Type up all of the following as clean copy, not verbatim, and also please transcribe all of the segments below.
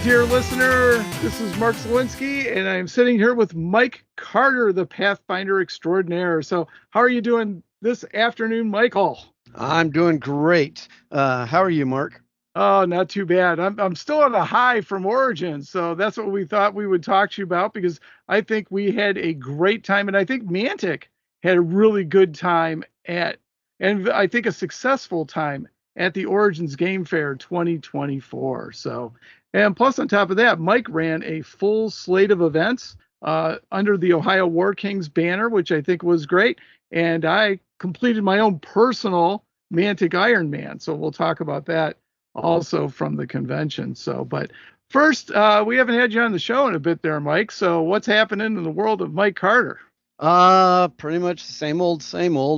dear listener. This is Mark Zielinski, and I'm sitting here with Mike Carter, the Pathfinder extraordinaire. So how are you doing this afternoon, Michael? I'm doing great. How are you, Mark? Oh, not too bad. I'm still on a high from Origins, so that's what we thought we would talk to you about, because I think we had a great time, and I think Mantic had a really good time and I think a successful time at the Origins Game Fair 2024. So, and plus on top of that, Mike ran a full slate of events under the Ohio War Kings banner, which I think was great. And I completed my own personal Mantic Iron Man. So we'll talk about that also from the convention. So, but first, we haven't had you on the show in a bit there, Mike. So what's happening in the world of Mike Carter? Pretty much the same old,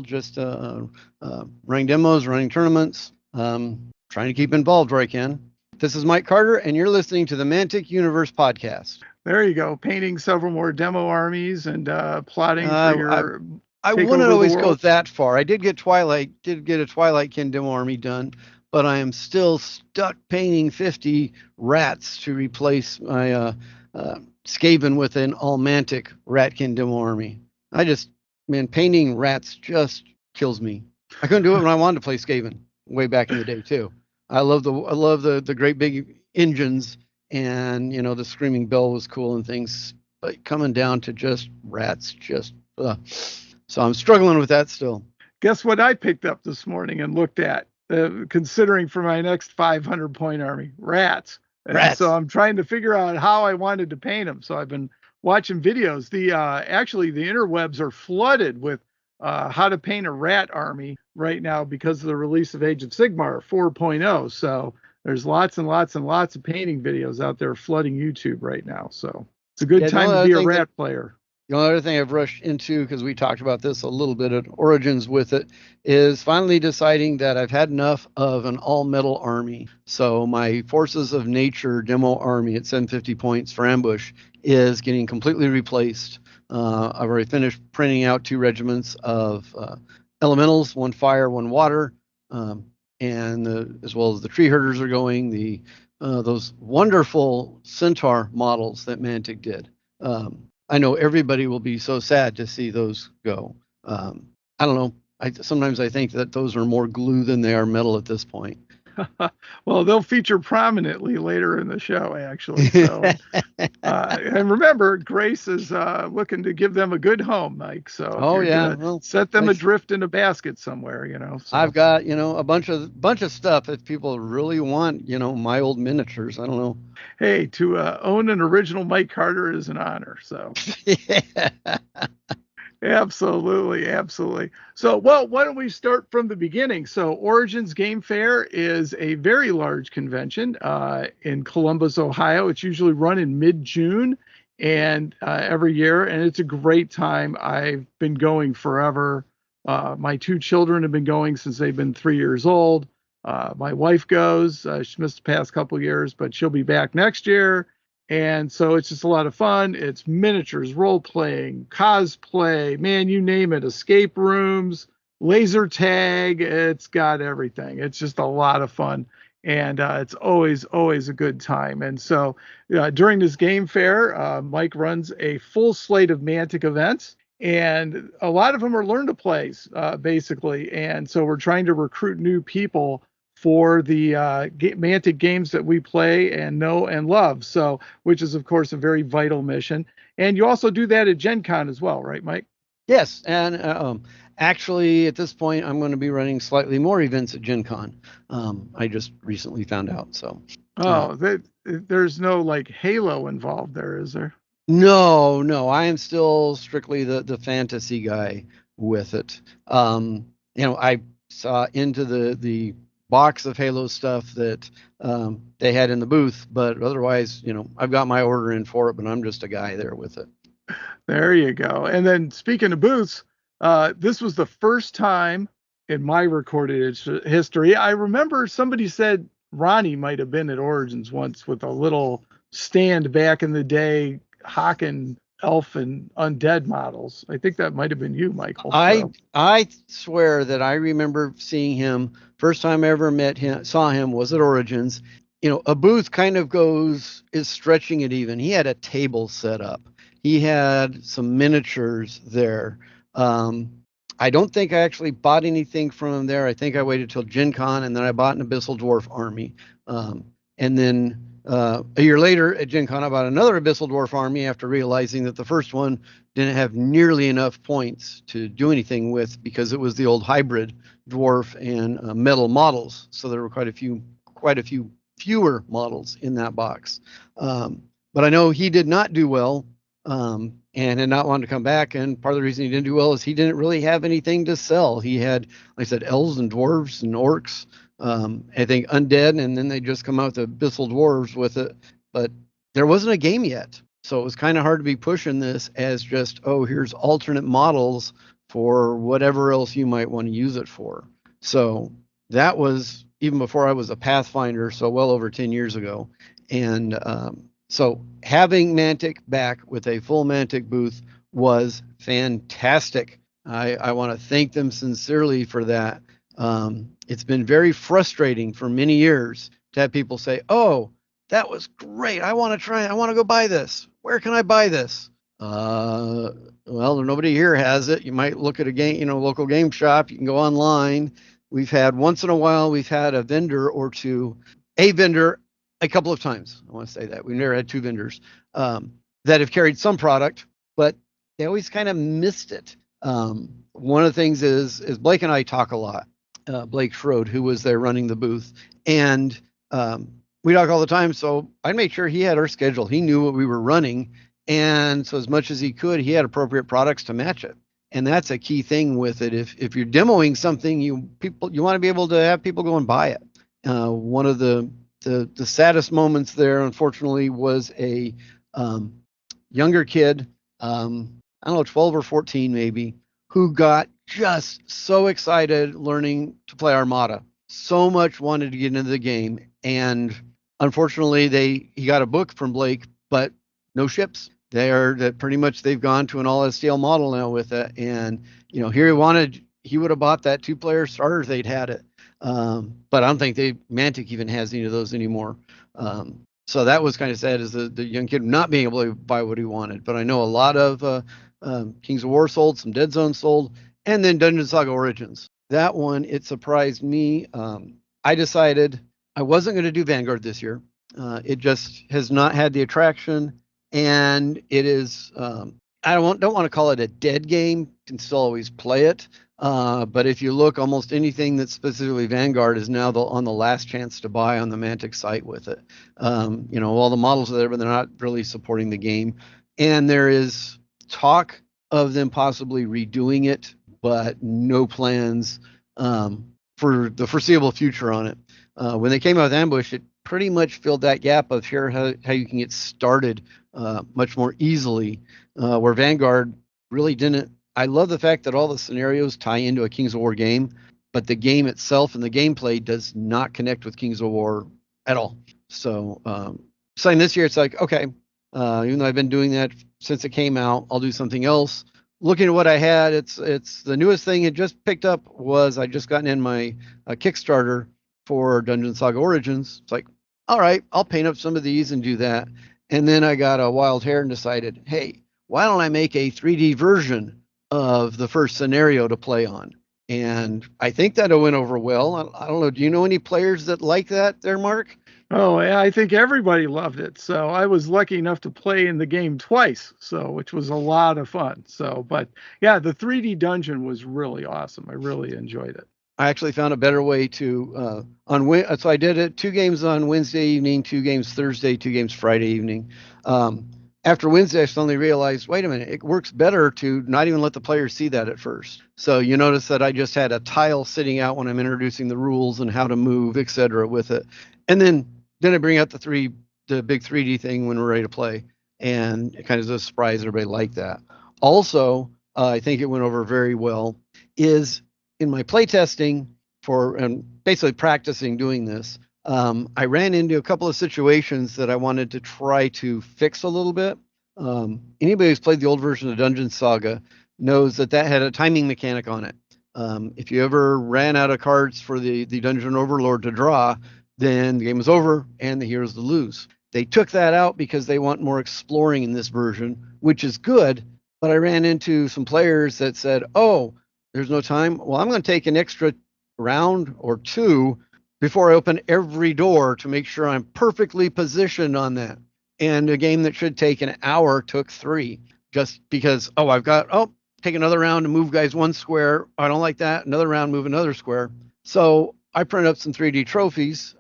just running demos, running tournaments, trying to keep involved where I can. This is Mike Carter, and you're listening to the Mantic Universe Podcast. There you go, painting several more demo armies and plotting for your... I wouldn't always go that far. I did get a Twilight Kin demo army done, but I am still stuck painting 50 rats to replace my Skaven with an all Mantic Ratkin demo army. Painting rats just kills me. I couldn't do it when I wanted to play Skaven way back in the day too. I love the great big engines, and the Screaming Bell was cool and things, but coming down to just rats, so I'm struggling with that still. Guess what I picked up this morning and looked at, considering for my next 500-point army? Rats. So I'm trying to figure out how I wanted to paint them. So I've been watching videos. Actually, the interwebs are flooded with how to paint a rat army right now because of the release of Age of Sigmar 4.0. So there's lots and lots and lots of painting videos out there flooding YouTube right now. So it's a good time to be a rat player. The only other thing I've rushed into, because we talked about this a little bit at Origins with it, is finally deciding that I've had enough of an all-metal army. So my Forces of Nature demo army at 750 points for ambush is getting completely replaced. I've already finished printing out 2 regiments of elementals, 1 fire, 1 water, and as well as the tree herders are going. Those wonderful centaur models that Mantic did. I know everybody will be so sad to see those go. I don't know. Sometimes I think that those are more glue than they are metal at this point. Well, they'll feature prominently later in the show, actually. So, and remember, Grace is looking to give them a good home, Mike. So, set them adrift in a basket somewhere. So. I've got a bunch of stuff if people really want my old miniatures. I don't know. Hey, to own an original Mike Carter is an honor. So. Yeah. Absolutely. So, well, why don't we start from the beginning? So, Origins Game Fair is a very large convention in Columbus, Ohio. It's usually run in mid-June and every year, and it's a great time. I've been going forever. My 2 children have been going since they've been 3 years old. My wife goes. She missed the past couple years, but she'll be back next year. And so it's just a lot of fun. It's miniatures, role-playing, cosplay, man, you name it, escape rooms, laser tag. It's got everything. It's just a lot of fun. And it's always a good time. And so during this game fair, Mike runs a full slate of Mantic events. And a lot of them are learn-to-plays, basically. And so we're trying to recruit new people for the Mantic games that we play and know and love. So, which is, of course, a very vital mission. And you also do that at Gen Con as well, right, Mike? Yes. And actually, at this point, I'm going to be running slightly more events at Gen Con. I just recently found out. So. There's no like Halo involved there, is there? No. I am still strictly the fantasy guy with it. I saw into the box of Halo stuff that they had in the booth, but otherwise, I've got my order in for it, but I'm just a guy there with it. There you go. And then speaking of booths, this was the first time in my recorded history. I remember somebody said Ronnie might have been at Origins once with a little stand back in the day, hawking elf and undead models. I think that might have been you, Michael. I swear that I remember seeing him. First time I ever saw him was at Origins, a booth kind of is stretching it even. He had a table set up. He had some miniatures there. I don't think I actually bought anything from him there. I think I waited till Gen Con, and then I bought an Abyssal Dwarf army. And then a year later at Gen Con, I bought another Abyssal Dwarf army after realizing that the first one didn't have nearly enough points to do anything with because it was the old hybrid dwarf and metal models. So there were quite a few fewer models in that box. But I know he did not do well and had not wanted to come back. And part of the reason he didn't do well is he didn't really have anything to sell. He had, like I said, elves and dwarves and orcs, I think undead, and then they just come out with abyssal dwarves with it. But there wasn't a game yet. So it was kind of hard to be pushing this as just, oh, here's alternate models for whatever else you might want to use it for. So that was even before I was a Pathfinder, so well over 10 years ago. And so having Mantic back with a full Mantic booth was fantastic. I want to thank them sincerely for that. It's been very frustrating for many years to have people say, oh, that was great. I want to try it. I want to go buy this. Where can I buy this? Well, nobody here has it. You might look at a game, local game shop. You can go online. We've had once in a while, we've had a vendor or two, a vendor a couple of times. I want to say that. We've never had two vendors that have carried some product, but they always kind of missed it. One of the things is Blake and I talk a lot. Blake Schroed, who was there running the booth, and we talk all the time. So I made sure he had our schedule. He knew what we were running. And so as much as he could, he had appropriate products to match it. And that's a key thing with it. If you're demoing something, you want to be able to have people go and buy it. One of the saddest moments there, unfortunately, was a younger kid, I don't know, 12 or 14 maybe, who got just so excited learning to play Armada. So much wanted to get into the game. And unfortunately, he got a book from Blake, but no ships. Pretty much they've gone to an all STL model now with it. And, he would have bought that 2-player starter if they'd had it. But I don't think Mantic even has any of those anymore. So that was kind of sad, as the young kid not being able to buy what he wanted. But I know a lot of Kings of War sold, some Deadzone sold, and then Dungeon Saga Origins. That one, it surprised me. I decided I wasn't going to do Vanguard this year. It just has not had the attraction, and it is. I don't want to call it a dead game. You can still always play it. But if you look, almost anything that's specifically Vanguard is now on the last chance to buy on the Mantic site with it. All the models are there, but they're not really supporting the game. And there is talk of them possibly redoing it, but no plans for the foreseeable future on it. When they came out with Ambush, it pretty much filled that gap of how you can get started much more easily, where Vanguard really didn't. I love the fact that all the scenarios tie into a Kings of War game, but the game itself and the gameplay does not connect with Kings of War at all. So starting this year, it's like, okay, even though I've been doing that since it came out, I'll do something else. Looking at what I had, it's the newest thing it just picked up was I just gotten in my Kickstarter for Dungeon Saga Origins. It's like, all right, I'll paint up some of these and do that. And then I got a wild hair and decided, hey, why don't I make a 3D version of the first scenario to play on? And I think that it went over well. I don't know. Do you know any players that like that there, Mark? Oh, yeah, I think everybody loved it. So I was lucky enough to play in the game twice, which was a lot of fun. But yeah, the 3D dungeon was really awesome. I really enjoyed it. I actually found a better way to so I did it 2 games on Wednesday evening, 2 games Thursday, 2 games Friday evening. After Wednesday, I suddenly realized, wait a minute, it works better to not even let the players see that at first. So you notice that I just had a tile sitting out when I'm introducing the rules and how to move, etc. with it. And then I bring out the big 3D thing when we're ready to play. And it kind of is a surprise everybody liked that. Also, I think it went over very well, is in my playtesting and basically practicing doing this, I ran into a couple of situations that I wanted to try to fix a little bit. Anybody who's played the old version of Dungeon Saga knows that had a timing mechanic on it. If you ever ran out of cards for the Dungeon Overlord to draw, then the game was over and the heroes would lose. They took that out because they want more exploring in this version, which is good. But I ran into some players that said, oh, there's no time. Well, I'm going to take an extra round or two before I open every door to make sure I'm perfectly positioned on that. And a game that should take an hour took 3 just because, take another round to move guys 1 square. I don't like that. Another round, move another square. So I printed up some 3D trophies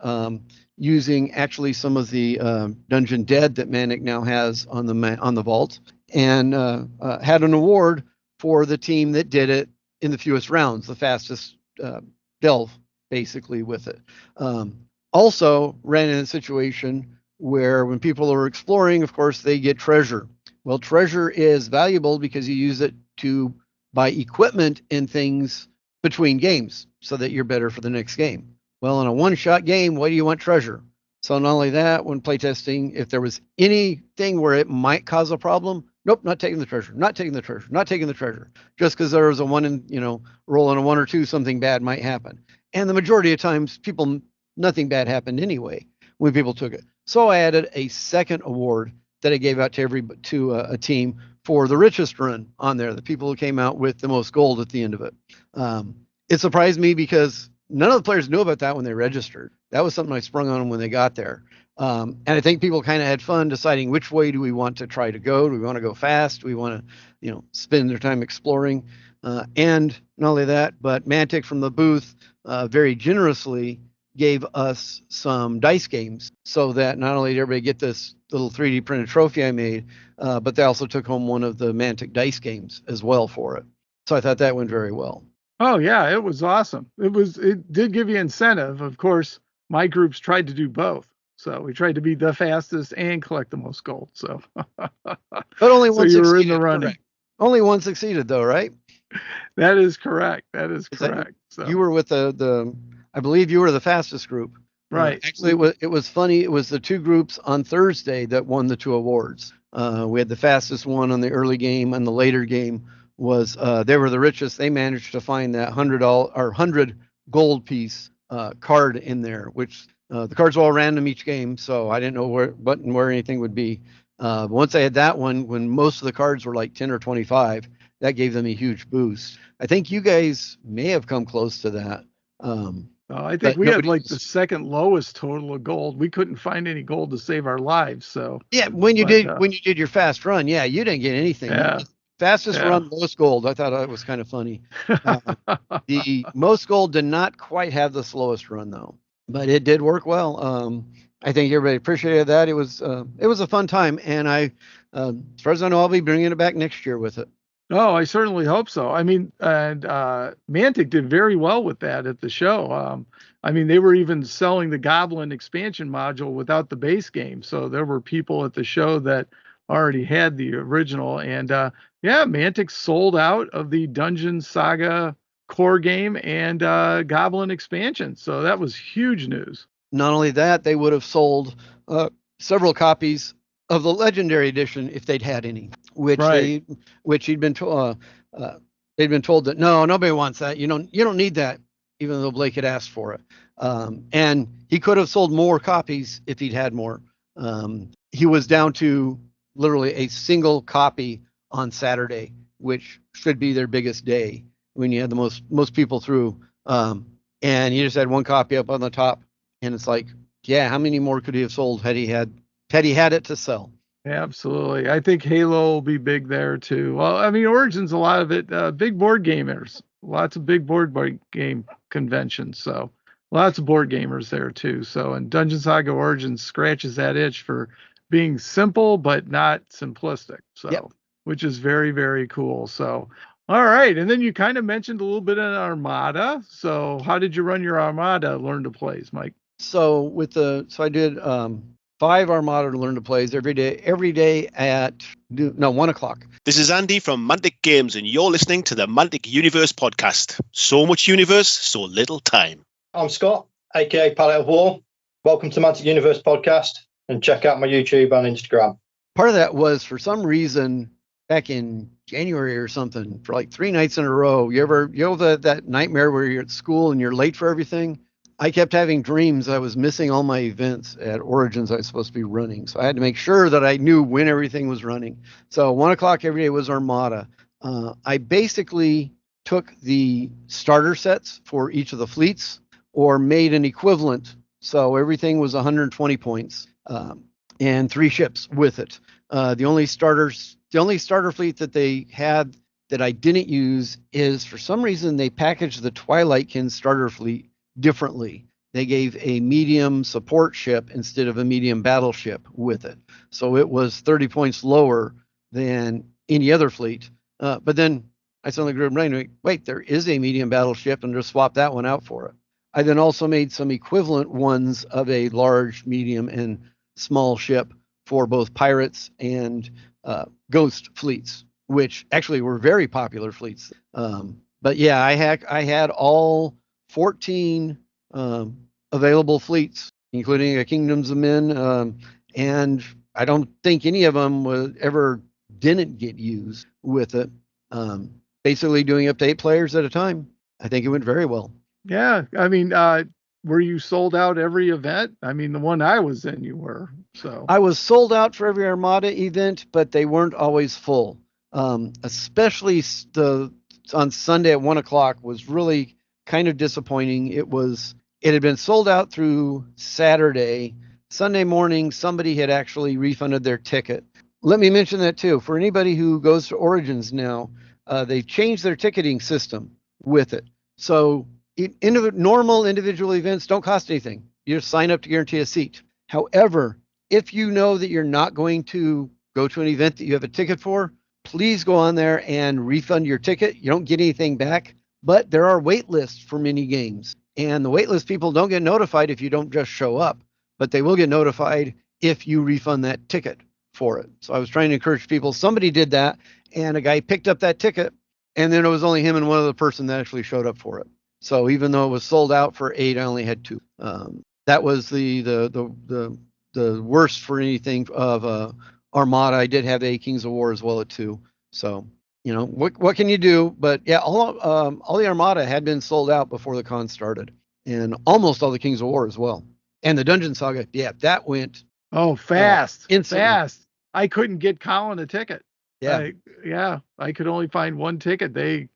using actually some of the Dungeon Dead that Mantic now has on the vault, and had an award for the team that did it in the fewest rounds, the fastest delve, basically, with it. Also ran in a situation where when people are exploring, of course, they get treasure. Well, treasure is valuable because you use it to buy equipment and things between games so that you're better for the next game. Well, in a one-shot game, why do you want treasure? So not only that, when playtesting, if there was anything where it might cause a problem, nope, not taking the treasure, not taking the treasure, not taking the treasure. Just because there was a roll on a 1 or 2, something bad might happen. And the majority of times, nothing bad happened anyway when people took it. So I added a second award that I gave out to a team for the richest run on there, the people who came out with the most gold at the end of it. It surprised me because none of the players knew about that when they registered. That was something I sprung on them when they got there. And I think people kind of had fun deciding which way do we want to try to go. Do we want to go fast? Do we want to, spend their time exploring? And not only that, but Mantic from the booth very generously gave us some dice games so that not only did everybody get this little 3D printed trophy I made, but they also took home one of the Mantic dice games as well for it. So I thought that went very well. Oh yeah, it was awesome. It did give you incentive. Of course, my groups tried to do both. So we tried to be the fastest and collect the most gold. So but only one you succeeded. were in the running. Correct. Only one succeeded though, right? That is correct. That is correct. So you were with I believe you were the fastest group. Right. Actually, it was funny. It was the 2 groups on Thursday that won the 2 awards. We had the fastest one on the early game, and the later game was they were the richest. They managed to find that $100 gold piece card in there, which the cards were all random each game, so I didn't know where anything would be. Once I had that one, when most of the cards were like 10 or 25, that gave them a huge boost. I think you guys may have come close to that. I think we had like the second lowest total of gold. We couldn't find any gold to save our lives. So yeah, when you did your fast run, yeah, you didn't get anything. Yeah. Fastest run, most gold. I thought that was kind of funny. The most gold did not quite have the slowest run though, but it did work well. I think everybody appreciated that. It was a fun time, and as far as I know, I'll be bringing it back next year with it. Oh, I certainly hope so. I mean, and Mantic did very well with that at the show. I mean, they were even selling the Goblin expansion module without the base game. So there were people at the show that already had the original. And Mantic sold out of the Dungeon Saga core game and Goblin expansion. So that was huge news. Not only that, they would have sold several copies of the Legendary Edition if they'd had any, which he'd been told. They'd been told that no, nobody wants that. You don't need that, even though Blake had asked for it. And he could have sold more copies if he'd had more. He was down to literally a single copy on Saturday, which should be their biggest day when you had the most people through. And he just had one copy up on the top, and it's like, yeah, how many more could he have sold had he had it to sell? Absolutely. I think Halo will be big there too. Well, I mean, Origins, a lot of it, big board gamers, lots of big board game conventions. So lots of board gamers there too. So, and Dungeon Saga Origins scratches that itch for being simple, but not simplistic. So, yep. Which is very, very cool. So, all right. And then you kind of mentioned a little bit on Armada. So how did you run your Armada learn to plays, Mike? So I did 5 Armada learn to plays every day at 1 o'clock. This is Andy from Mantic Games, and you're listening to the Mantic Universe podcast. So much universe, so little time. I'm Scott, aka Palette of War. Welcome to Mantic Universe podcast, and check out my YouTube and Instagram. Part of that was, for some reason, back in January or something, for like 3 nights in a row, you know that nightmare where you're at school and you're late for everything? I kept having dreams I was missing all my events at Origins I was supposed to be running. So I had to make sure that I knew when everything was running. So 1 o'clock every day was Armada. I basically took the starter sets for each of the fleets or made an equivalent. So everything was 120 points and 3 ships with it. The only starter fleet that they had that I didn't use is, for some reason, they packaged the Twilightkin starter fleet differently. They gave a medium support ship instead of a medium battleship with it. So it was 30 points lower than any other fleet. But then I suddenly grew up brain, wait, there is a medium battleship, and just swap that one out for it. I then also made some equivalent ones of a large, medium, and small ship for both pirates and ghost fleets, which actually were very popular fleets. But yeah, I had all 14 available fleets, including a Kingdoms of Men, and I don't think any of them ever didn't get used with it. Basically doing up to 8 players at a time. I think it went very well. Yeah, I mean, were you sold out every event? I mean, the one I was in, you were. So I was sold out for every Armada event, but they weren't always full. Especially on Sunday at 1 o'clock was really kind of disappointing. It had been sold out through Saturday. Sunday morning, somebody had actually refunded their ticket. Let me mention that too. For anybody who goes to Origins now, they've changed their ticketing system with it. So normal individual events don't cost anything. You just sign up to guarantee a seat. However, if you know that you're not going to go to an event that you have a ticket for, please go on there and refund your ticket. You don't get anything back, but there are wait lists for mini games. And the waitlist people don't get notified if you don't just show up, but they will get notified if you refund that ticket for it. So I was trying to encourage people. Somebody did that, and a guy picked up that ticket, and then it was only him and one other person that actually showed up for it. So even though it was sold out for 8, I only had 2. That was the worst for anything of Armada. I did have a Kings of War as well at 2. So what can you do? But yeah, all the Armada had been sold out before the con started, and almost all the Kings of War as well. And the Dungeon Saga, yeah, that went fast. Instantly. I couldn't get Colin a ticket. Yeah, I could only find one ticket. They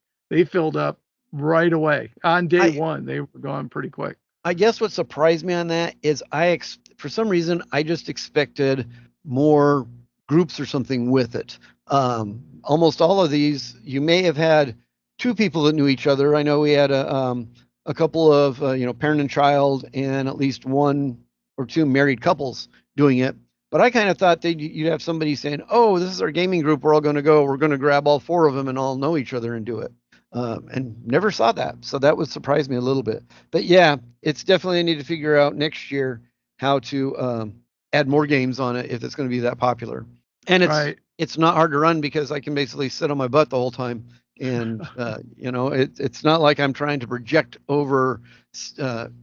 filled up right away on day 1. They were gone pretty quick. I guess what surprised me on that is for some reason I just expected more groups or something with it. Almost all of these, you may have had 2 people that knew each other. I know we had a couple of parent and child, and at least 1 or 2 married couples doing it. But I kind of thought you'd have somebody saying, "Oh, this is our gaming group. We're all going to go. We're going to grab all 4 of them and all know each other and do it." And never saw that. So that would surprise me a little bit. But yeah, it's definitely I need to figure out next year how to add more games on it if it's going to be that popular. And it's not hard to run because I can basically sit on my butt the whole time. And, it's not like I'm trying to project over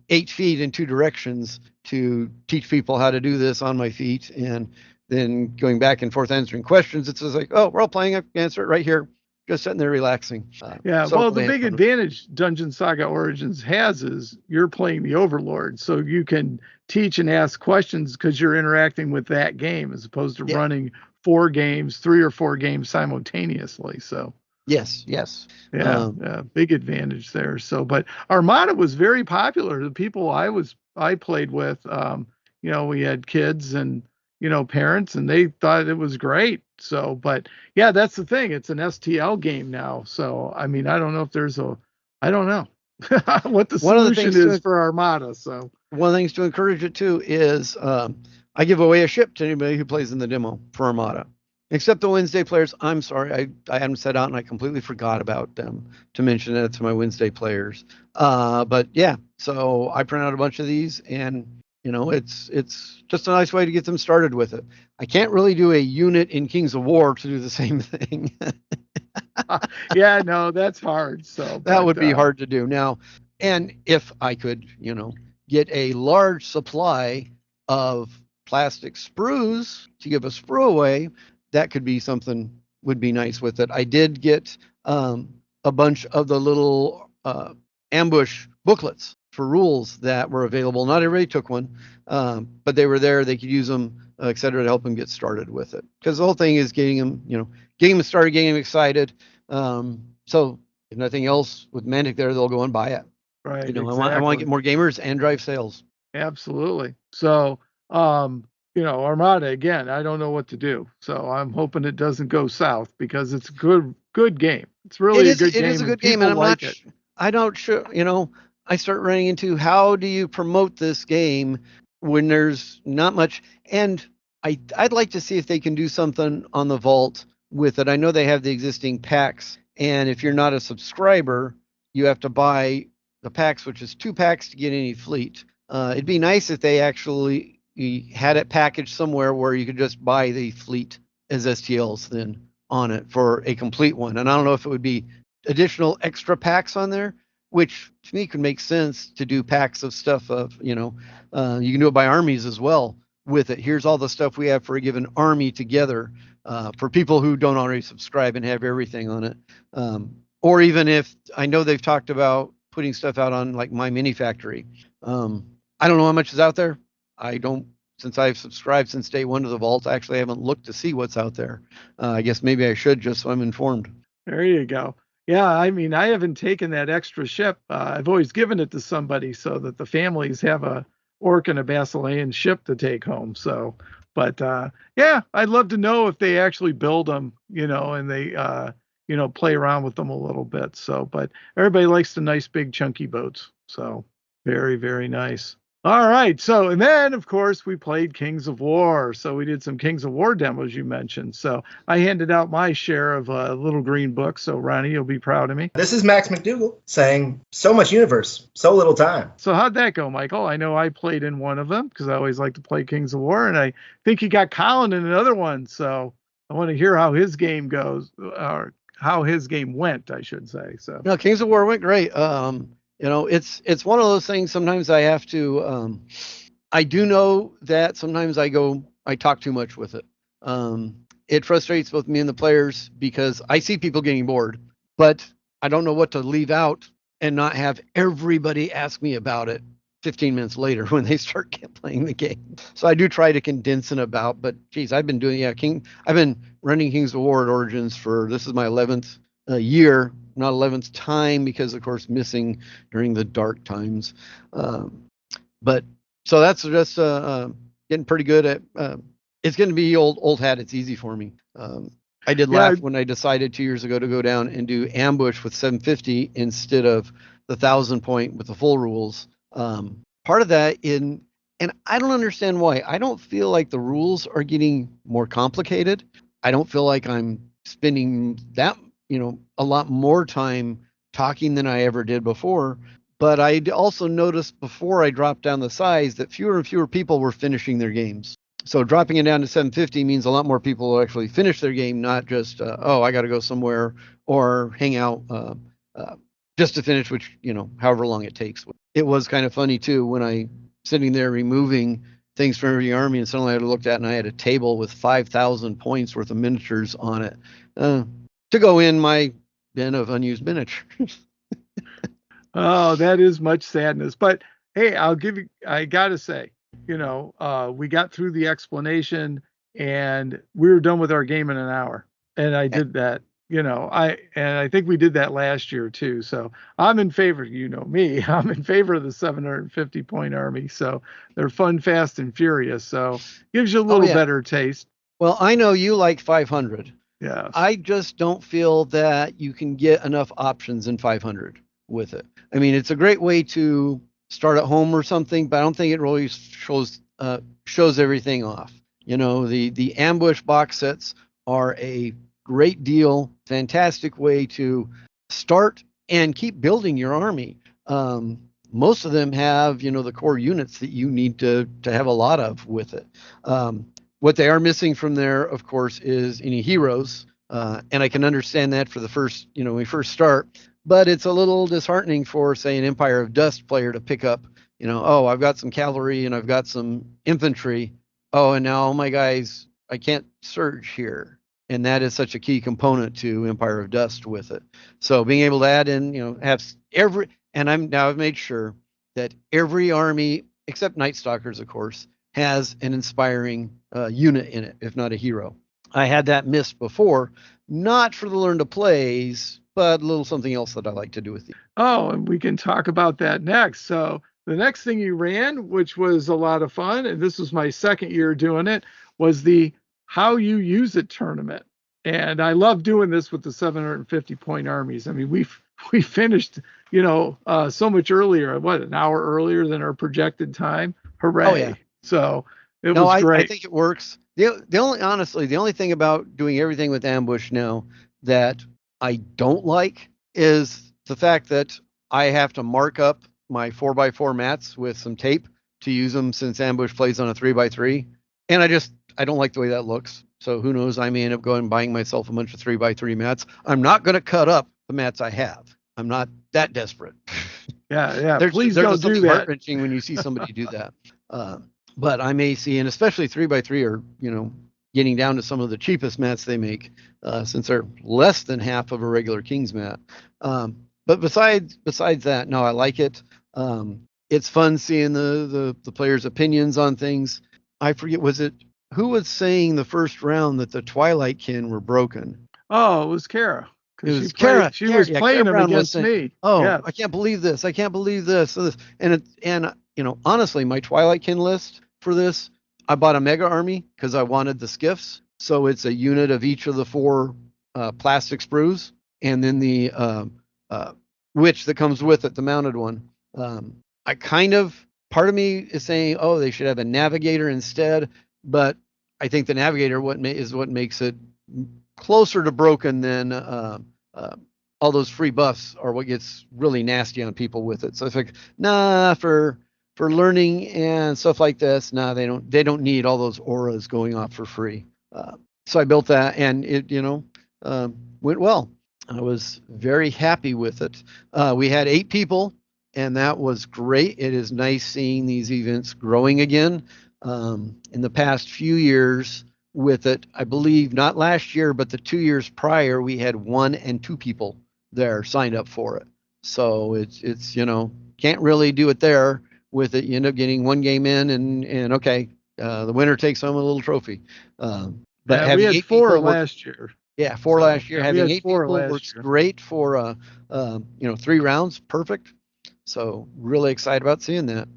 8 feet in 2 directions to teach people how to do this on my feet. And then going back and forth answering questions. It's just like, oh, we're all playing. I can answer it right here. Just sitting there relaxing. The big advantage Dungeon Saga Origins has is you're playing the Overlord, so you can teach and ask questions because you're interacting with that game as opposed to running 4 games, 3 or 4 games simultaneously. So yes, big advantage there. So, but Armada was very popular. The people I played with, we had kids and parents, and they thought it was great. So, but yeah, that's the thing. It's an STL game now. So, I mean, I don't know if I don't know what the solution is for Armada. So one of the things to encourage it too is I give away a ship to anybody who plays in the demo for Armada, except the Wednesday players. I'm sorry, I haven't set out and I completely forgot about them to mention it to my Wednesday players. But yeah, so I print out a bunch of these, and it's just a nice way to get them started with it. I can't really do a unit in Kings of War to do the same thing. Yeah, no, that's hard. So that would be hard to do now. And if I could, get a large supply of plastic sprues to give a sprue away, that could be something would be nice with it. I did get a bunch of the little ambush booklets for rules that were available. Not everybody took one, but they were there. They could use them, et cetera, to help them get started with it. Because the whole thing is getting them started, getting them excited. So if nothing else with Mantic there, they'll go and buy it. Right. I want to get more gamers and drive sales. Absolutely. So, Armada, again, I don't know what to do. So I'm hoping it doesn't go south because it's a good game. It's really a good game. It is a good game, and I start running into how do you promote this game when there's not much. And I'd like to see if they can do something on the Vault with it. I know they have the existing packs, and if you're not a subscriber, you have to buy the packs, which is 2 packs to get any fleet. It'd be nice if they actually had it packaged somewhere where you could just buy the fleet as STLs then on it for a complete one. And I don't know if it would be additional extra packs on there, which to me could make sense to do packs of stuff of, you can do it by armies as well with it. Here's all the stuff we have for a given army together for people who don't already subscribe and have everything on it. Or even if I know they've talked about putting stuff out on like My Mini Factory. I don't know how much is out there. Since I've subscribed since day one to the Vault, I actually haven't looked to see what's out there. I guess maybe I should just so I'm informed. There you go. Yeah, I mean, I haven't taken that extra ship. I've always given it to somebody so that the families have a Orc and a Basilean ship to take home. So, but yeah, I'd love to know if they actually build them, and they, play around with them a little bit. So, but everybody likes the nice big chunky boats. So very, very nice. All right. So, and then of course we played Kings of War. So we did some Kings of War demos you mentioned. So I handed out my share of little green books. So Ronnie, you'll be proud of me. This is Max McDougall saying so much universe, so little time. So how'd that go, Michael? I know I played in one of them because I always like to play Kings of War. And I think you got Colin in another one. So I want to hear how his game goes, or how his game went, I should say. So no, Kings of War went great. It's one of those things. Sometimes I have to. I do know that sometimes I talk too much with it. It frustrates both me and the players because I see people getting bored, but I don't know what to leave out and not have everybody ask me about it 15 minutes later when they start playing the game. So I do try to condense it about. But geez, I've been doing I've been running Kings of War at Origins this is my 11th year. Not 11th time because of course missing during the dark times, but so that's just getting pretty good at. It's going to be old hat. It's easy for me. I did laugh when I decided 2 years ago to go down and do ambush with 750 instead of the 1,000 point with the full rules. Part of that and I don't understand why. I don't feel like the rules are getting more complicated. I don't feel like I'm spending that a lot more time talking than I ever did before. But I also noticed before I dropped down the size that fewer and fewer people were finishing their games. So dropping it down to 750 means a lot more people will actually finish their game, not just, I got to go somewhere or hang out just to finish, which, however long it takes. It was kind of funny, too, when I sitting there removing things from every army and suddenly I looked at and I had a table with 5,000 points worth of miniatures on it. To go in my bin of unused miniatures. Oh, that is much sadness. But hey, I gotta say, we got through the explanation and we were done with our game in an hour. And I did that, I think we did that last year too. So I'm in favor, me, I'm in favor of the 750 point army. So they're fun, fast, and furious. So gives you a little better taste. Well, I know you like 500. Yeah. I just don't feel that you can get enough options in 500 with it. I mean, it's a great way to start at home or something, but I don't think it really shows everything off. The ambush box sets are a great deal, fantastic way to start and keep building your army. Most of them have, the core units that you need to have a lot of with it. What they are missing from there, of course, is any heroes. And I can understand that for the first, when we first start. But it's a little disheartening for, say, an Empire of Dust player to pick up, I've got some cavalry and I've got some infantry. Oh, and now all my guys, I can't surge here. And that is such a key component to Empire of Dust with it. So being able to add in, have I've made sure that every army, except Night Stalkers, of course, has an inspiring unit in it, if not a hero. I had that missed before, not for the learn to plays, but a little something else that I like to do with these. Oh, and we can talk about that next. So the next thing you ran, which was a lot of fun, and this was my second year doing it, was the How You Use It tournament. And I love doing this with the 750 point armies. I mean, we finished, so much earlier, an hour earlier than our projected time. Hooray. Oh, yeah. So it was great. I think it works. The only thing about doing everything with ambush now that I don't like is the fact that I have to mark up my 4x4 mats with some tape to use them, since ambush plays on a 3x3. And I don't like the way that looks. So who knows, I may end up going and buying myself a bunch of 3x3 mats. I'm not going to cut up the mats I have. I'm not that desperate. Yeah. Please don't do that. Heart-wrenching when you see somebody do that. But I may see, and especially 3x3 are, getting down to some of the cheapest mats they make, since they're less than half of a regular King's mat. But besides that, no, I like it. It's fun seeing the players' opinions on things. I forget, who was saying the first round that the Twilight Kin were broken? Oh, it was Kara. It was Kara. She was playing them against me. Oh, yeah. I can't believe this. I can't believe this. And honestly, my Twilight Kin list for this, I bought a mega army because I wanted the skiffs. So it's a unit of each of the 4 plastic sprues, and then the witch that comes with it, the mounted one. Part of me is saying, oh, they should have a navigator instead, but I think the navigator is what makes it closer to broken than all those free buffs are what gets really nasty on people with it. So it's like, nah, for learning and stuff like this, nah, they don't need all those auras going off for free. So I built that, and it went well. I was very happy with it. We had 8 people, and that was great. It is nice seeing these events growing again. In the past few years with it, I believe not last year, but the 2 years prior, we had 1 and 2 people there signed up for it. So it's can't really do it there with it. You end up getting 1 game in, and okay, the winner takes home a little trophy. But we had 4 last year. Yeah, 4 last year. Having 8 people works great for 3 rounds, perfect. So really excited about seeing that.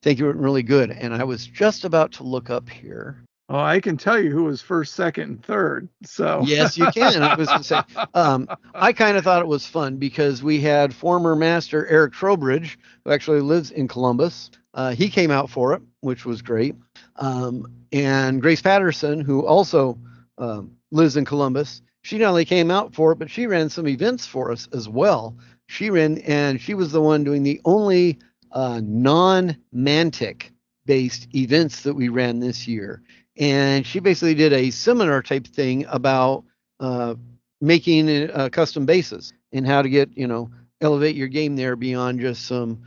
Think it went really good. And I was just about to look up here. Oh, I can tell you who was first, second, and third. So yes, you can. I was going to say, I kind of thought it was fun because we had former master Eric Trowbridge, who actually lives in Columbus. He came out for it, which was great. And Grace Patterson, who also lives in Columbus, she not only came out for it, but she ran some events for us as well. She ran, and she was the one doing the only non-Mantic based events that we ran this year. And she basically did a seminar type thing about making custom bases and how to get, elevate your game there beyond just some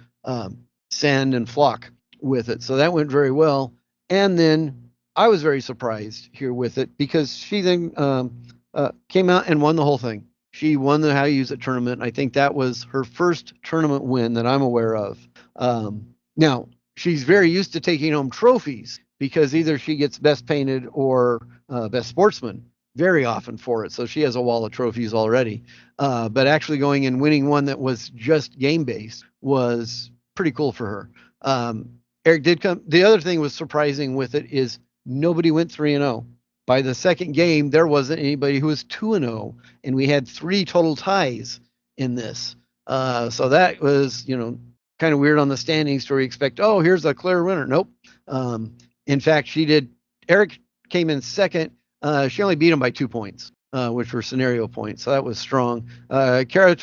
sand and flock with it. So that went very well. And then I was very surprised here with it because she then came out and won the whole thing. She won the How You Use It tournament. I think that was her first tournament win that I'm aware of. Now, she's very used to taking home trophies because either she gets best painted or best sportsman very often for it. So she has a wall of trophies already. But actually going and winning one that was just game-based was pretty cool for her. Eric did come. The other thing was surprising with it is nobody went 3-0. By the second game, there wasn't anybody who was 2-0, and we had 3 total ties in this. So that was, kind of weird on the standings where you expect, oh, here's a clear winner. Nope. In fact, Eric came in second. She only beat him by 2 points, which were scenario points. So that was strong. Kara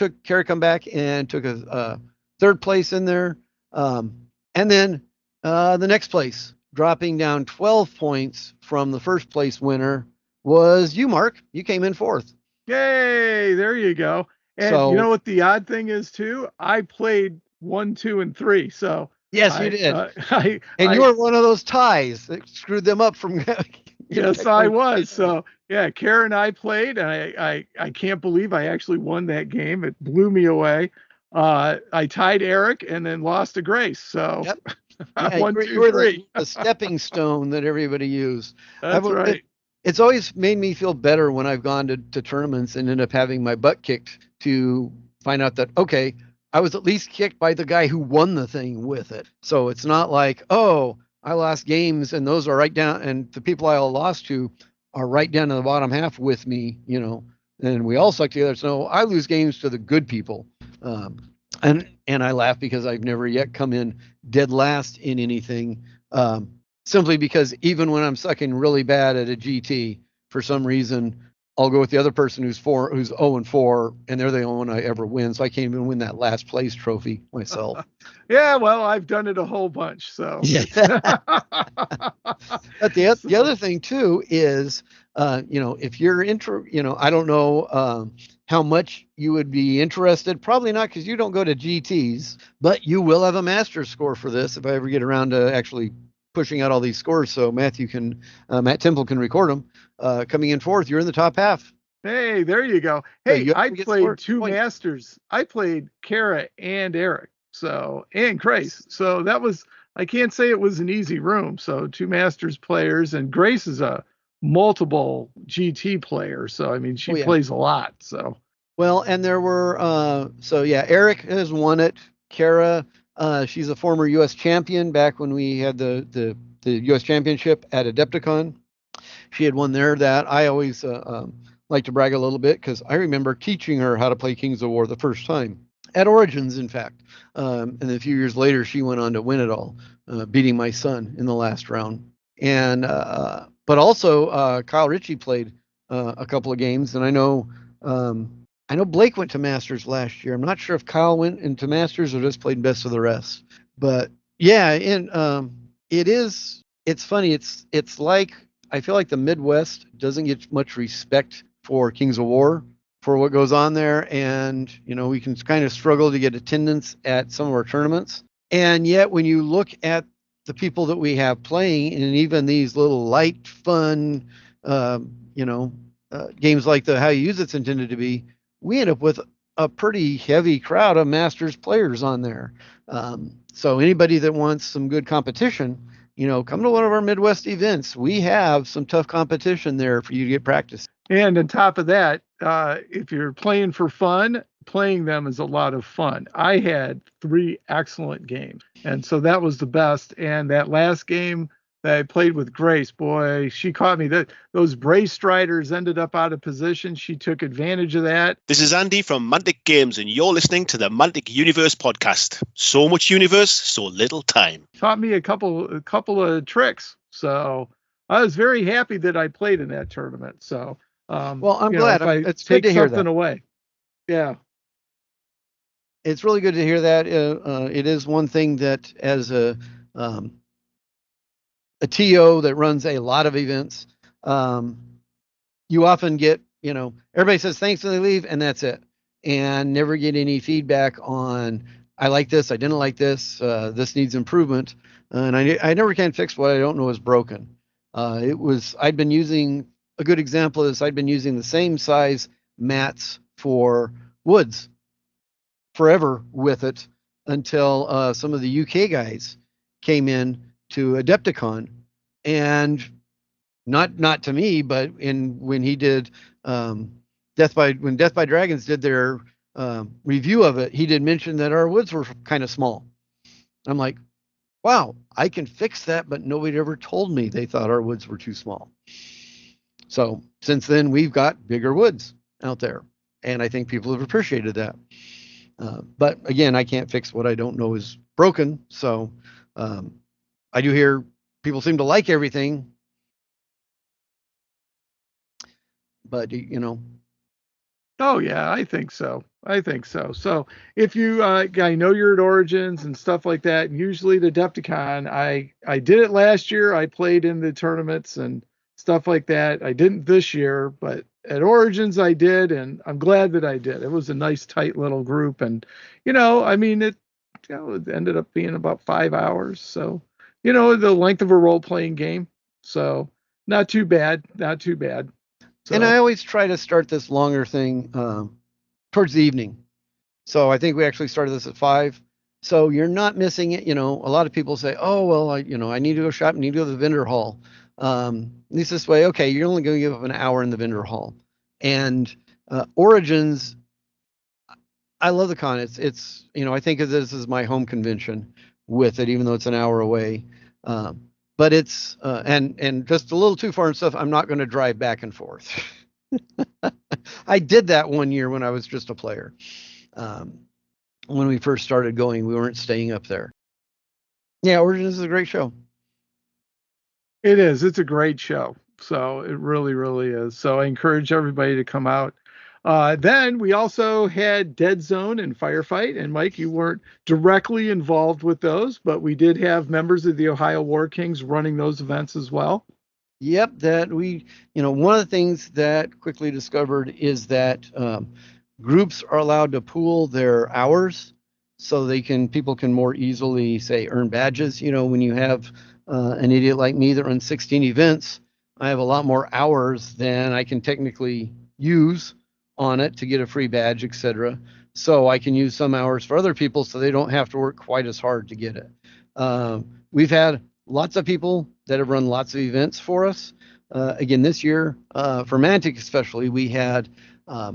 come back and took a third place in there. And then the next place, dropping down 12 points from the first place winner, was you, Mark. You came in 4th. Yay! There you go. And you know what the odd thing is too? I played 1, 2, and 3. So yes, you did. You were one of those ties that screwed them up from. Yes, I was. So yeah, Kara and I played, and I can't believe I actually won that game. It blew me away. I tied Eric and then lost to Grace. So Yep. Yeah, one, you two, were three. the stepping stone that everybody used. That's right. It's always made me feel better when I've gone to tournaments and end up having my butt kicked to find out that, okay, I was at least kicked by the guy who won the thing with it. So it's not like, oh, I lost games and those are right down, and the people I lost to are right down to the bottom half with me, and we all suck together. So I lose games to the good people. And I laugh because I've never yet come in dead last in anything, simply because even when I'm sucking really bad at a GT, for some reason, I'll go with the other person who's 0-4, and they're the only one I ever win. So I can't even win that last place trophy myself. Yeah, well, I've done it a whole bunch. So yeah. But the other thing too is, if you're I don't know how much you would be interested. Probably not, because you don't go to GTs, but you will have a master's score for this if I ever get around to actually pushing out all these scores. So Matt Temple can record them. Coming in fourth, you're in the top half. Hey, there you go. Hey, I played two points. masters. I played Kara and Eric, and Grace. So that was, I can't say it was an easy room. So two masters players, and Grace is a multiple GT player. So I mean, she plays a lot. So well, and there were Eric has won it. Kara, she's a former U.S. champion back when we had the U.S. championship at Adepticon. She had won there. That I always like to brag a little bit, because I remember teaching her how to play Kings of War the first time at Origins, in fact. And a few years later, she went on to win it all, beating my son in the last round. And but also Kyle Ritchie played a couple of games, and I know Blake went to Masters last year. I'm not sure if Kyle went into Masters or just played best of the rest. But yeah, and it's funny. It's like, I feel like the Midwest doesn't get much respect for Kings of War, for what goes on there, and we can kind of struggle to get attendance at some of our tournaments. And yet, when you look at the people that we have playing, and even these little light, fun, games like the How You Use It's intended to be, we end up with a pretty heavy crowd of Masters players on there. So anybody that wants some good competition, come to one of our Midwest events. We have some tough competition there for you to get practice. And on top of that, if you're playing for fun, playing them is a lot of fun. I had 3 excellent games, and so that was the best. And that last game that I played with Grace, boy, she caught me. Those Brace Striders ended up out of position. She took advantage of that. This is Andy from Mantic Games, and you're listening to the Mantic Universe podcast. So much universe, so little time. Taught me a couple of tricks. So I was very happy that I played in that tournament. So well, I'm glad. It's good to hear that. Away. Yeah. It's really good to hear that. It is one thing that, as a TO that runs a lot of events, you often get, everybody says thanks and they leave, and that's it, and never get any feedback on, I like this, I didn't like this, this needs improvement, and I never can fix what I don't know is broken. I'd been using, a good example is I'd been using the same size mats for woods forever with it until some of the UK guys came in to Adepticon, and not to me, but when he did Death by Dragons did their review of it, he did mention that our woods were kind of small. I'm like, wow, I can fix that, but nobody ever told me they thought our woods were too small. So since then, we've got bigger woods out there, and I think people have appreciated that. But again, I can't fix what I don't know is broken. So I do hear people seem to like everything, but Oh yeah, I think so. So if you, I know you're at Origins and stuff like that, and usually at Adepticon, I did it last year. I played in the tournaments and stuff like that. I didn't this year, but at Origins I did, and I'm glad that I did. It was a nice, tight little group, and I mean, it ended up being about 5 hours. So the length of a role-playing game. So not too bad. So, and I always try to start this longer thing towards the evening. So I think we actually started this at 5. So you're not missing it. A lot of people say, oh, well, I need to go shop, I need to go to the vendor hall. At least this way, okay, you're only going to give up an hour in the vendor hall. And Origins, I love the con. It's I think of this as my home convention with it, even though it's an hour away. But it's and just a little too far and stuff. I'm not going to drive back and forth. I did that one year when I was just a player. When we first started going, we weren't staying up there. Yeah, Origins is a great show. It is. It's a great show. So it really, really is. So I encourage everybody to come out. Then we also had Deadzone and Firefight. And Mike, you weren't directly involved with those, but we did have members of the Ohio War Kings running those events as well. Yep, that we, one of the things that quickly discovered is that groups are allowed to pool their hours so people can more easily, say, earn badges. When you have an idiot like me that runs 16 events, I have a lot more hours than I can technically use on it to get a free badge, etc. So I can use some hours for other people so they don't have to work quite as hard to get it. We've had lots of people that have run lots of events for us. Again, this year, for Mantic especially, we had, I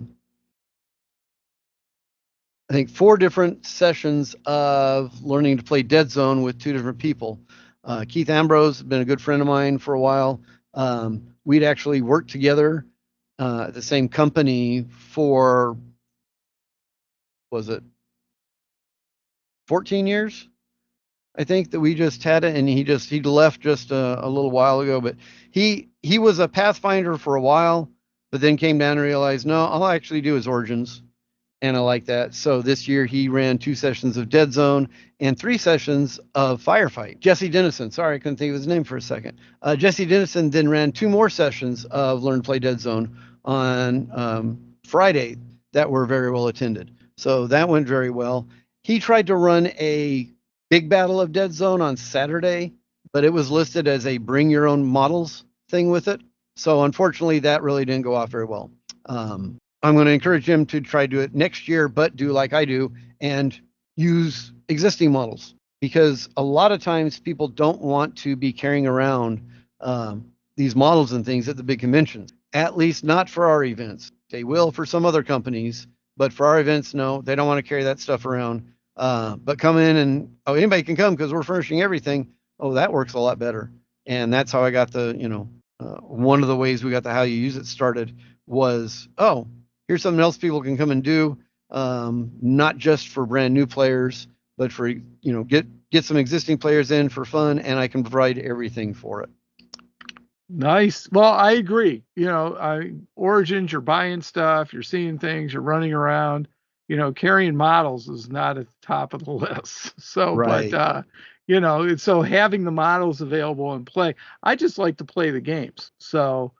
think, 4 different sessions of learning to play Deadzone with 2 different people. Keith Ambrose has been a good friend of mine for a while. We'd actually worked together at the same company for, was it 14 years? I think that we just had it, and he left just a little while ago. But he was a Pathfinder for a while, but then came down and realized, no, all I actually do is Origins, and I like that. So this year he ran 2 sessions of Deadzone and 3 sessions of Firefight. Jesse Dennison, sorry, I couldn't think of his name for a second. Jesse Dennison then ran 2 more sessions of Learn to Play Deadzone on Friday that were very well attended. So that went very well. He tried to run a big battle of Deadzone on Saturday, but it was listed as a bring your own models thing with it. So unfortunately, that really didn't go off very well. I'm going to encourage him to try to do it next year, but do like I do and use existing models, because a lot of times people don't want to be carrying around these models and things at the big conventions, at least not for our events. They will for some other companies, but for our events, no, they don't want to carry that stuff around. But come in and, anybody can come because we're furnishing everything. Oh, that works a lot better. And that's how I got the, one of the ways we got the How You Use It started was, here's something else people can come and do, not just for brand new players, but for, get some existing players in for fun, and I can provide everything for it. Nice. Well, I agree. Origins, you're buying stuff, you're seeing things, you're running around. Carrying models is not at the top of the list. So, right. But, so having the models available and play, I just like to play the games. So,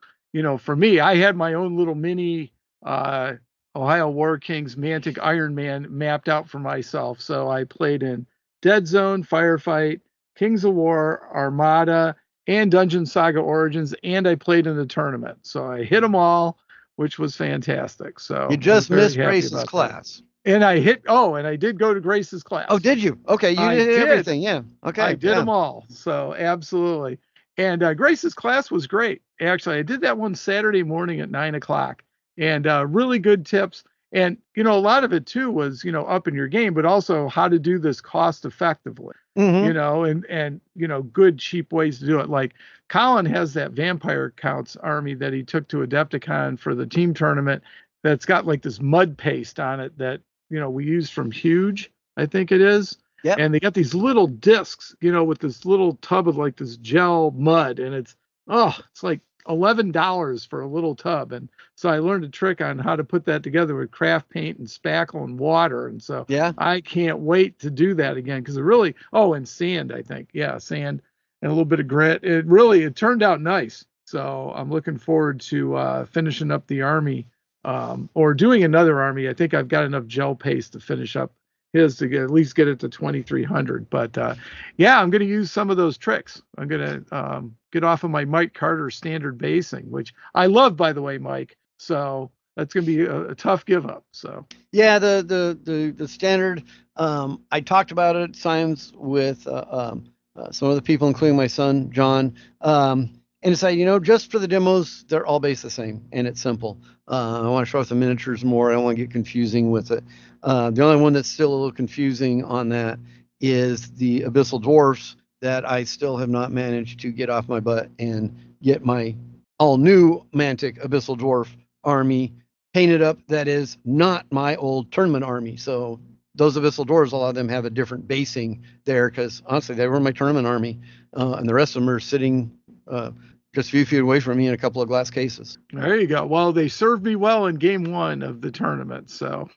for me, I had my own little mini Ohio War Kings Mantic Iron Man mapped out for myself. So I played in Deadzone, Firefight, Kings of War, Armada, and Dungeon Saga Origins, and I played in the tournament. So I hit them all, which was fantastic. So you just missed Grace's class. That. And I did go to Grace's class. Oh, did you? Okay, you did everything. Yeah. Okay. I did them all. So absolutely. And Grace's class was great. Actually, I did that one Saturday morning at 9:00, and really good tips. And, a lot of it too was, up in your game, but also how to do this cost effectively, and, good, cheap ways to do it. Like Colin has that Vampire Counts army that he took to Adepticon for the team tournament that's got like this mud paste on it that, we use from Huge, I think it is. Yep. And they got these little discs, with this little tub of like this gel mud, and it's like $11 for a little tub. And so I learned a trick on how to put that together with craft paint and spackle and water. And so I can't wait to do that again, because it really, and sand, I think. Yeah, sand and a little bit of grit. It turned out nice. So I'm looking forward to finishing up the army, or doing another army. I think I've got enough gel paste to finish up his to at least get it to 2,300. But I'm going to use some of those tricks. I'm going to get off of my Mike Carter standard basing, which I love, by the way, Mike. So that's going to be a tough give up. So Yeah, the standard. I talked about it times with some other people, including my son John, and it's like, just for the demos, they're all based the same, and it's simple. I want to show off the miniatures more. I don't want to get confusing with it. The only one that's still a little confusing on that is the Abyssal Dwarfs that I still have not managed to get off my butt and get my all new Mantic Abyssal Dwarf army painted up. That is not my old tournament army. So those Abyssal Dwarves, a lot of them have a different basing there, because honestly, they were my tournament army, and the rest of them are sitting just a few feet away from me in a couple of glass cases. there you go. Well, they served me well in game 1 of the tournament, so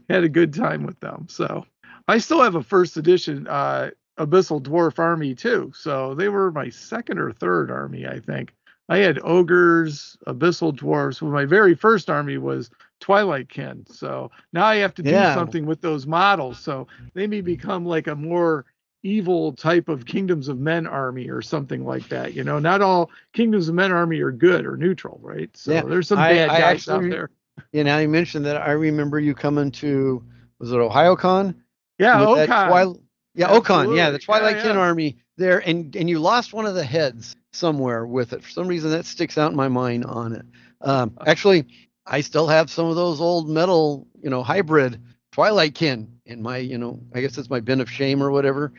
had a good time with them. So I still have a first edition Abyssal Dwarf army too. So they were my second or third army, I think. I had ogres, Abyssal Dwarfs. Well, my very first army was Twilight Kin. So now I have to do something with those models. So they may become like a more evil type of Kingdoms of Men army or something like that. Not all Kingdoms of Men army are good or neutral, right? So there's some bad guys out there. Now you mentioned that. I remember you coming to, was it OhioCon? Yeah, Ocon. Ocon. Yeah, the Twilight Kin army there, and you lost one of the heads somewhere with it. For some reason, that sticks out in my mind on it. Actually, I still have some of those old metal, hybrid Twilight Kin in my, I guess it's my bin of shame or whatever.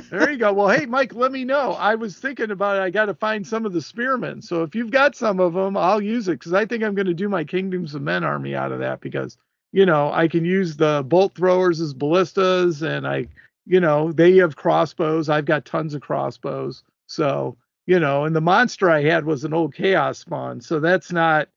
There you go. Well, hey, Mike, let me know. I was thinking about it. I got to find some of the spearmen. So if you've got some of them, I'll use it, because I think I'm going to do my Kingdoms of Men army out of that, because, I can use the bolt throwers as ballistas, and they have crossbows. I've got tons of crossbows. So, and the monster I had was an old chaos spawn. So that's not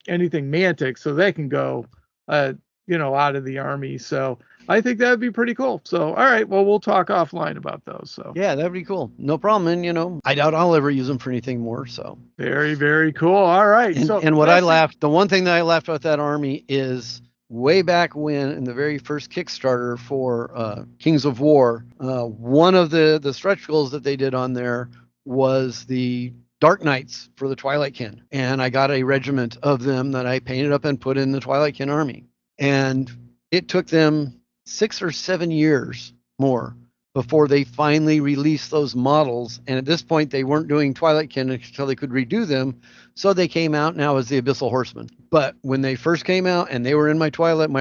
anything Mantic. So that can go, out of the army. So I think that'd be pretty cool. So, all right, well, we'll talk offline about those. So yeah, that'd be cool. No problem. And, I doubt I'll ever use them for anything more. So very, very cool. All right. The one thing that I laughed about that army is way back when, in the very first Kickstarter for Kings of War, one of the stretch goals that they did on there was the Dark Knights for the Twilight Kin. And I got a regiment of them that I painted up and put in the Twilight Kin army. And it took them 6 or 7 years more before they finally released those models. And at this point, they weren't doing Twilight Kin until they could redo them. So they came out now as the Abyssal Horsemen. But when they first came out and they were in my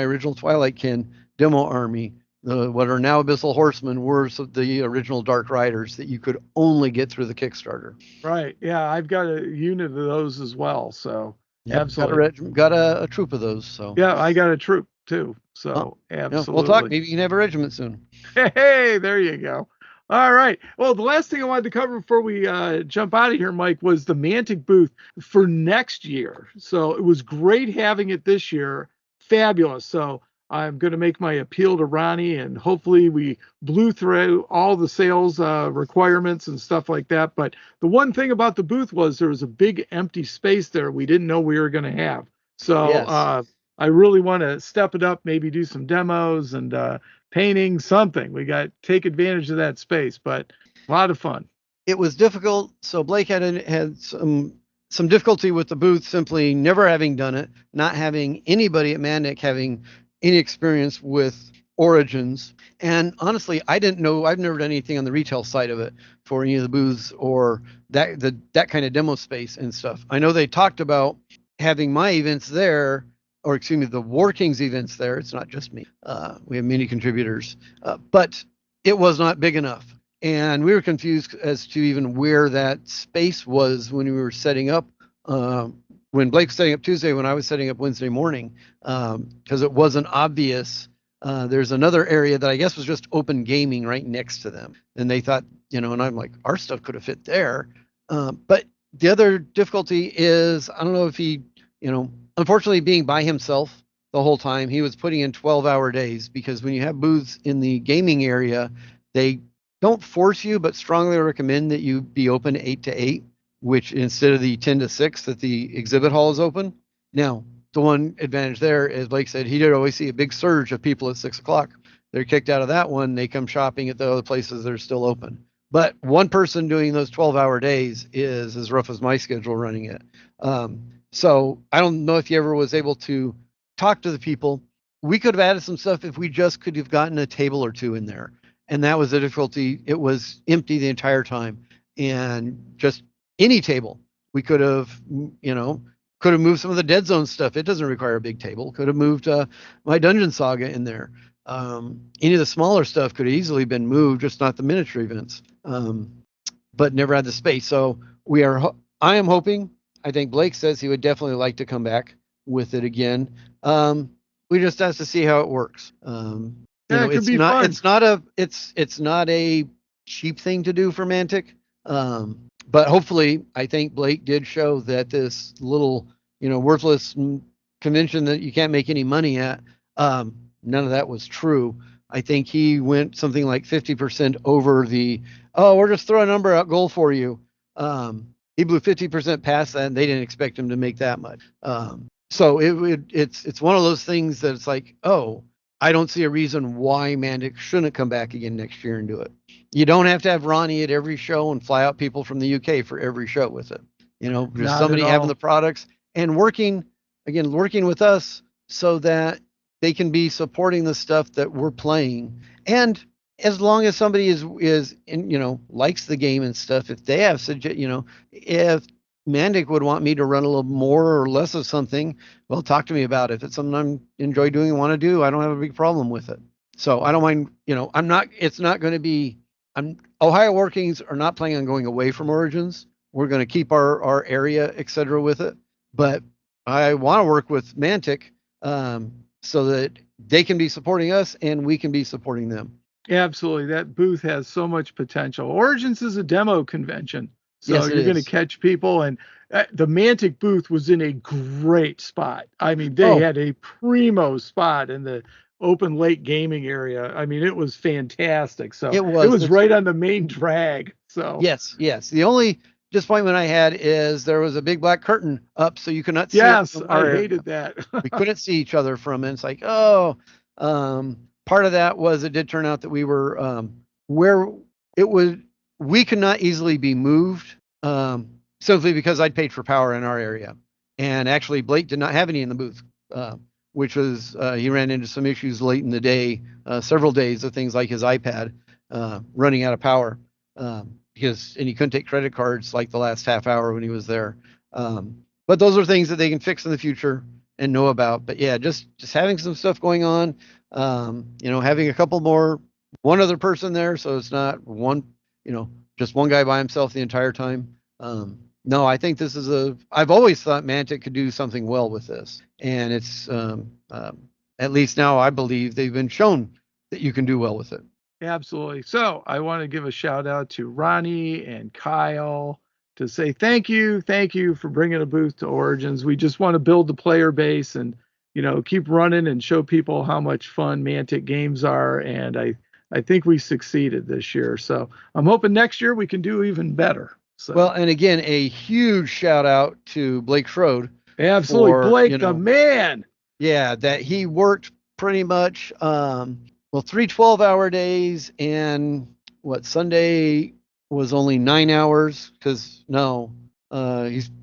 original Twilight Kin demo army, what are now Abyssal Horsemen were the original Dark Riders that you could only get through the Kickstarter. Right. Yeah, I've got a unit of those as well. So absolutely. Got a troop of those. So yeah, I got a troop too. So absolutely. We'll talk. Maybe you can have a regiment soon. Hey, there you go. All right. Well, the last thing I wanted to cover before we jump out of here, Mike, was the Mantic booth for next year. So it was great having it this year. Fabulous. So I'm going to make my appeal to Ronnie, and hopefully we blew through all the sales requirements and stuff like that. But the one thing about the booth was there was a big empty space there we didn't know we were going to have. So yes. I really want to step it up, maybe do some demos and painting, something. We got to take advantage of that space, but a lot of fun. It was difficult. So Blake had some difficulty with the booth, simply never having done it, not having anybody at Mantic having any experience with Origins. And honestly, I didn't know. I've never done anything on the retail side of it for any of the booths or that kind of demo space and stuff. I know they talked about having my events there, or excuse me, the War Kings events there. It's not just me. We have many contributors, but it was not big enough. And we were confused as to even where that space was when we were setting up. When Blake was setting up Tuesday, when I was setting up Wednesday morning, because it wasn't obvious. There's another area that I guess was just open gaming right next to them. And they thought, and I'm like, our stuff could have fit there. But the other difficulty is, I don't know if he, unfortunately being by himself the whole time, he was putting in 12-hour days, because when you have booths in the gaming area, they don't force you, but strongly recommend that you be open 8 to 8, which instead of the 10 to 6 that the exhibit hall is open. Now, the one advantage there is, Blake said, he did always see a big surge of people at 6 o'clock. They're kicked out of that one. They come shopping at the other places that are still open. But one person doing those 12-hour days is as rough as my schedule running it. So I don't know if you ever was able to talk to the people. We could have added some stuff if we just could have gotten a table or two in there. And that was the difficulty. It was empty the entire time. And just any table, we could have, moved some of the Deadzone stuff. It doesn't require a big table. Could have moved my Dungeon Saga in there. Any of the smaller stuff could have easily been moved, just not the miniature events. But never had the space. So I am hoping, I think Blake says he would definitely like to come back with it again. We just have to see how it works. It could be fun. It's not a cheap thing to do for Mantic. But hopefully, I think Blake did show that this little, worthless convention that you can't make any money at, none of that was true. I think he went something like 50% over we're just throwing a number out goal for you. He blew 50% past that, and they didn't expect him to make that much. So it's one of those things that it's like, I don't see a reason why Mantic shouldn't come back again next year and do it. You don't have to have Ronnie at every show and fly out people from the UK for every show with it. Just somebody having the products and working with us so that they can be supporting the stuff that we're playing. And as long as somebody is likes the game and stuff, if they have if Mantic would want me to run a little more or less of something, well, talk to me about it. If it's something I enjoy doing and want to do, I don't have a big problem with it. So I don't mind, it's not going to be, Ohio Workings are not planning on going away from Origins. We're going to keep our area, et cetera, with it. But I want to work with Mantic so that they can be supporting us and we can be supporting them. Absolutely. That booth has so much potential. Origins is a demo convention. So yes, you're going to catch people. And the Mantic booth was in a great spot. I mean, they had a primo spot in the open lake gaming area. I mean, it was fantastic. So it was right on the main drag. So yes. The only disappointment I had is there was a big black curtain up, so you could not see. Yes, I hated that. We couldn't see each other from it. It's like, part of that was it did turn out that we were where it was. We could not easily be moved simply because I'd paid for power in our area. And actually, Blake did not have any in the booth, which was he ran into some issues late in the day, several days of things like his iPad running out of power and he couldn't take credit cards like the last half hour when he was there. But those are things that they can fix in the future and know about. But yeah, just having some stuff going on, having a couple more, one other person there, so it's not one. Just one guy by himself the entire time. No, I think this is I've always thought Mantic could do something well with this. And it's, at least now I believe they've been shown that you can do well with it. Absolutely. So I want to give a shout out to Ronnie and Kyle to say thank you for bringing a booth to Origins. We just want to build the player base and, keep running and show people how much fun Mantic games are. And I think we succeeded this year. So I'm hoping next year we can do even better. So. Well, and again, a huge shout out to Blake Schroed. Absolutely. Blake, the man. Yeah, that he worked pretty much, 3 12-hour days, and Sunday was only 9 hours he's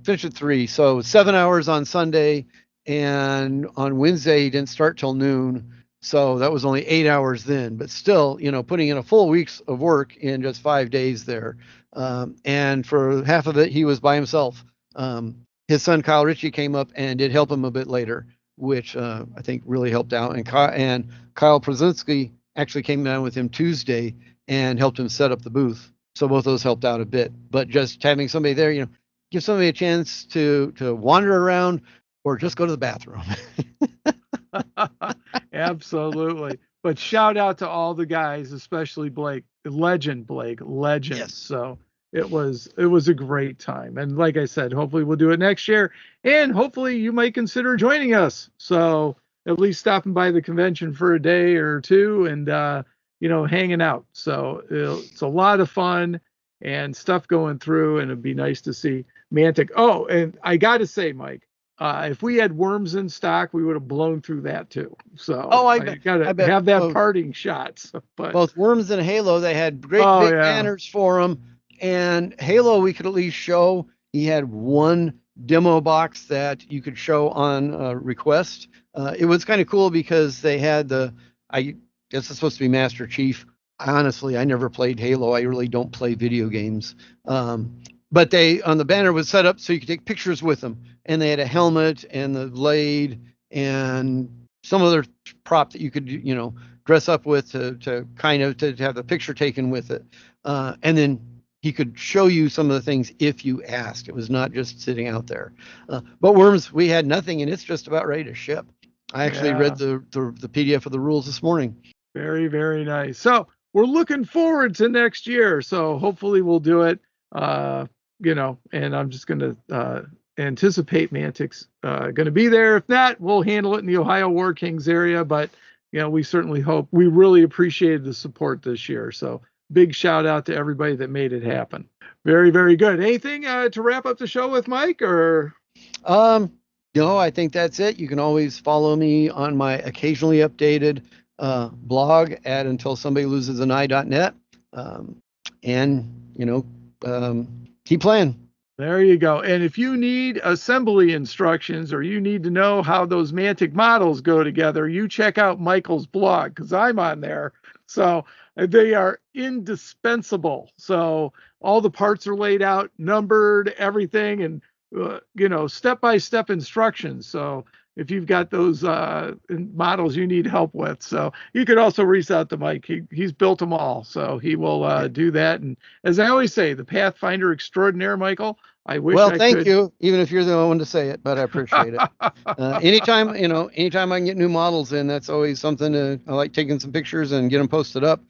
finished at 3. So 7 hours on Sunday, and on Wednesday he didn't start till noon. So that was only 8 hours then, but still, putting in a full week's of work in just 5 days there. And for half of it, he was by himself. His son, Kyle Ritchie, came up and did help him a bit later, which I think really helped out. And Kyle Przezinski actually came down with him Tuesday and helped him set up the booth. So both those helped out a bit. But just having somebody there, give somebody a chance to wander around or just go to the bathroom. Absolutely. But shout out to all the guys, especially Blake. Legend. Yes. So it was a great time. And like I said, hopefully we'll do it next year. And hopefully you might consider joining us. So at least stopping by the convention for a day or two and, hanging out. So it's a lot of fun and stuff going through. And it'd be nice to see Mantic. Oh, and I got to say, Mike, if we had worms in stock, we would have blown through that too. So I gotta have that parting shot. So, but both Worms and Halo, they had great big banners for them. And Halo, we could at least show he had one demo box that you could show on request. It was kind of cool because they had I guess it's supposed to be Master Chief. Honestly, I never played Halo. I really don't play video games. But they, on the banner, was set up so you could take pictures with them. And they had a helmet and the blade and some other prop that you could, dress up with to have the picture taken with it. And then he could show you some of the things if you asked. It was not just sitting out there. But Worms, we had nothing, and it's just about ready to ship. I actually read the PDF of the rules this morning. Very, very nice. So we're looking forward to next year. So hopefully we'll do it, and I'm just going to anticipate Mantic's going to be there. If not, we'll handle it in the Ohio War Kings area. But, we certainly hope. We really appreciated the support this year. So big shout out to everybody that made it happen. Very, very good. Anything to wrap up the show with, Mike? Or no, I think that's it. You can always follow me on my occasionally updated blog at untilsomebodylosesani.net. Keep playing. There you go. And if you need assembly instructions or you need to know how those Mantic models go together, you check out Michael's blog, because I'm on there. So they are indispensable. So all the parts are laid out, numbered, everything, and step-by-step instructions. So if you've got those models you need help with, so you could also reach out to Mike. He's built them all, so he will do that. And as I always say, the Pathfinder extraordinaire, Michael. I wish. Well, thank you. Even if you're the only one to say it, but I appreciate it. Anytime I can get new models in, that's always something. I like taking some pictures and get them posted up.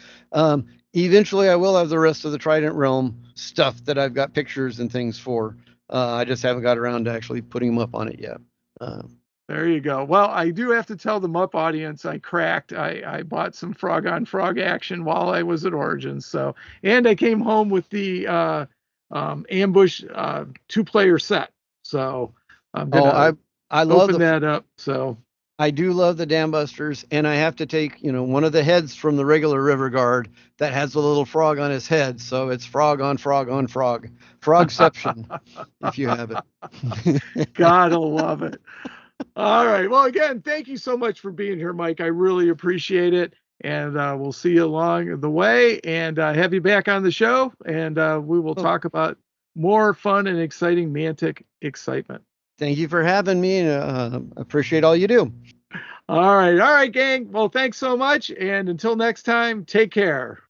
Eventually, I will have the rest of the Trident Realm stuff that I've got pictures and things for. I just haven't got around to actually putting them up on it yet. There you go. Well, I do have to tell the MUP audience I cracked. I bought some Frog on Frog action while I was at Origins. So, and I came home with the Ambush 2-player set. So I'm gonna open that up. So I do love the Dam Busters, and I have to take one of the heads from the regular River Guard that has a little frog on his head. So it's frog on frog on frog, frogception, if you have it. Gotta love it. All right. Well, again, thank you so much for being here, Mike. I really appreciate it. And we'll see you along the way and have you back on the show. And we will talk about more fun and exciting Mantic excitement. Thank you for having me, and appreciate all you do. All right, gang. Well, thanks so much. And until next time, take care.